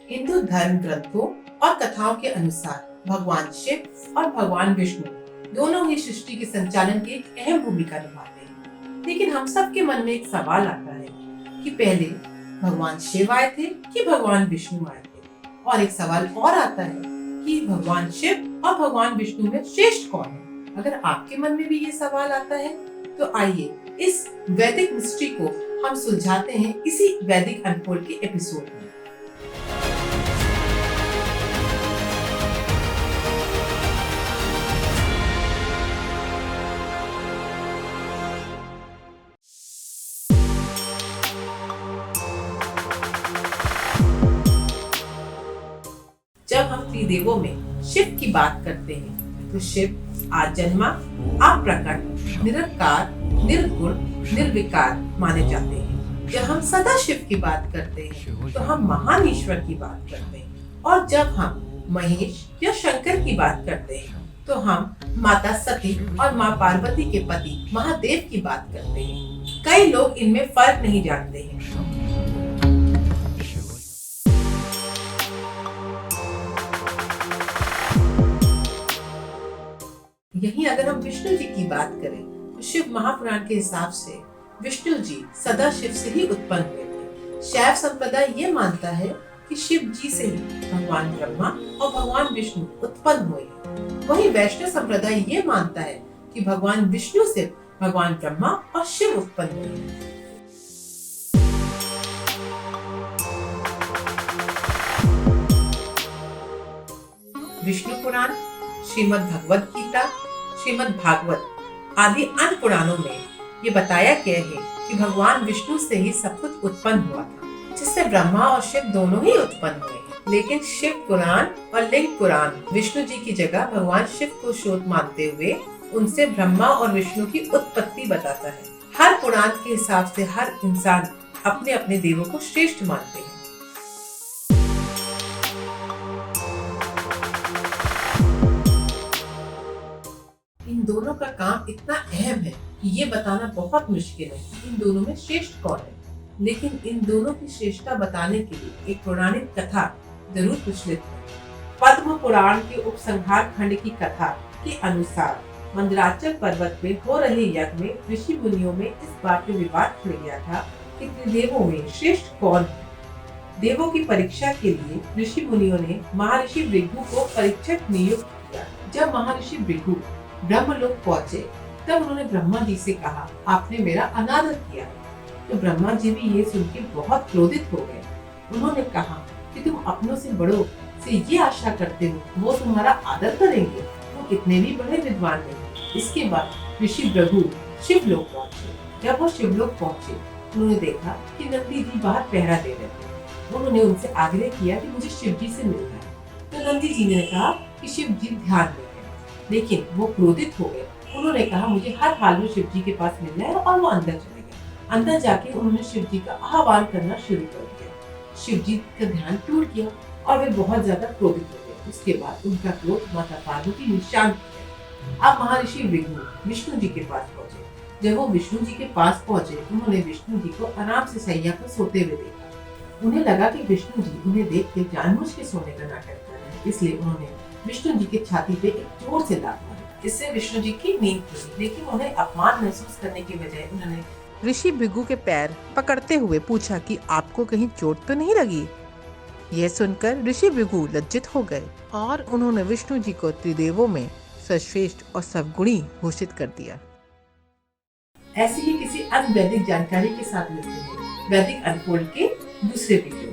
हिंदू धर्म ग्रंथों और कथाओं के अनुसार भगवान शिव और भगवान विष्णु दोनों ही सृष्टि के संचालन की एक अहम भूमिका निभाते हैं। लेकिन हम सबके मन में एक सवाल आता है कि पहले भगवान शिव आए थे कि भगवान विष्णु आए थे, और एक सवाल और आता है कि भगवान शिव और भगवान विष्णु में श्रेष्ठ कौन है। अगर आपके मन में भी ये सवाल आता है तो आइए इस वैदिक मिस्ट्री को हम सुलझाते हैं इसी वैदिक अनफोल्ड के एपिसोड में। जब हम त्रिदेवों में शिव की बात करते हैं तो शिव आजन्मा, अप्रकट, निरंकार, निर्गुण, निर्विकार माने जाते हैं। जब हम सदा शिव की बात करते हैं तो हम महान ईश्वर की बात करते हैं, और जब हम महेश या शंकर की बात करते हैं तो हम माता सती और माँ पार्वती के पति महादेव की बात करते हैं। कई लोग इनमें फर्क नहीं जानते हैं। यहीं अगर हम विष्णु जी की बात करें तो शिव महापुराण के हिसाब से विष्णु जी सदा शिव से ही उत्पन्न हुए थे। शैव संप्रदाय ये मानता है कि शिव जी से ही भगवान ब्रह्मा और भगवान विष्णु उत्पन्न हुए हैं। वहीं वैष्णव संप्रदाय ये मानता है कि भगवान विष्णु से भगवान ब्रह्मा और शिव उत्पन्न हुए हैं। विष्णु पुराण, श्रीमद् भगवद गीता, श्रीमद् भागवत आदि अन्य पुराणों में ये बताया गया है कि भगवान विष्णु से ही सब कुछ उत्पन्न हुआ था, जिससे ब्रह्मा और शिव दोनों ही उत्पन्न हुए। लेकिन शिव पुराण और लिंग पुराण विष्णु जी की जगह भगवान शिव को स्रोत मानते हुए उनसे ब्रह्मा और विष्णु की उत्पत्ति बताता है। हर पुराण के हिसाब से हर इंसान अपने अपने देवों को श्रेष्ठ मानते हैं। इन दोनों का काम इतना अहम है कि ये बताना बहुत मुश्किल है कि इन दोनों में श्रेष्ठ कौन है। लेकिन इन दोनों की श्रेष्ठता बताने के लिए एक पौराणिक कथा जरूर प्रचलित है। पद्म पुराण के उपसंहार खंड की कथा के अनुसार मंदराचल पर्वत में हो रहे यज्ञ में ऋषि मुनियों में इस बात पे विवाद छिड़ गया था कि त्रिदेवों में श्रेष्ठ कौन है। देवों की परीक्षा के लिए ऋषि मुनियों ने महर्षि भृगु को परीक्षक नियुक्त किया। जब महर्षि भृगु ब्रह्मलोक पहुँचे तब उन्होंने ब्रह्मा जी से कहा, आपने मेरा अनादर किया। तो ब्रह्मा जी भी ये सुन के बहुत क्रोधित हो गए। उन्होंने कहा कि तुम अपनों से बड़ों से ये आशा करते हो वो तुम्हारा आदर करेंगे, वो कितने भी बड़े विद्वान नहीं। इसके बाद ऋषि भृगु शिवलोक पहुँचे। जब वो शिवलोक पहुँचे उन्होंने देखा कि नंदी जी बाहर पहरा दे रहे थे। उन्होंने उनसे आग्रह किया कि मुझे शिव जी से मिलना है। तो नंदी जी ने कहा कि शिव जी ध्यान में है, लेकिन वो क्रोधित हो गए। उन्होंने कहा मुझे हर हाल में शिव जी के पास मिलना है, और वो अंदर चले गए। अंदर जाके उन्होंने शिव जी का आह्वान करना शुरू कर दिया। शिव जी का ध्यान टूट गया और वे बहुत ज्यादा क्रोधित हो गए। उसके बाद उनका क्रोध माता पार्वती ने शांत किया। अब महर्षि भृगु विष्णु जी के पास पहुंचे। जब वो विष्णु जी के पास पहुंचे उन्होंने विष्णु जी को आराम से सैया पर सोते हुए देखा। उन्हें लगा कि विष्णु जी उन्हें देख के जानबूझ के सोने का नाटक कर रहे हैं, इसलिए उन्होंने विष्णु जी की छाती पे एक जोर से लात मारी। इससे विष्णु जी की नींद खुली, लेकिन उन्हें अपमान महसूस करने की बजाय उन्होंने ऋषि भृगु के पैर पकड़ते हुए पूछा कि आपको कहीं चोट तो नहीं लगी। यह सुनकर ऋषि भृगु लज्जित हो गए और उन्होंने विष्णु जी को त्रिदेवों में सर्वश्रेष्ठ और सर्वगुणी घोषित कर दिया। ऐसी ही किसी अन्य वैदिक जानकारी के साथ मिलते हैं वैदिक अनफोल्ड के दूसरे वीडियो।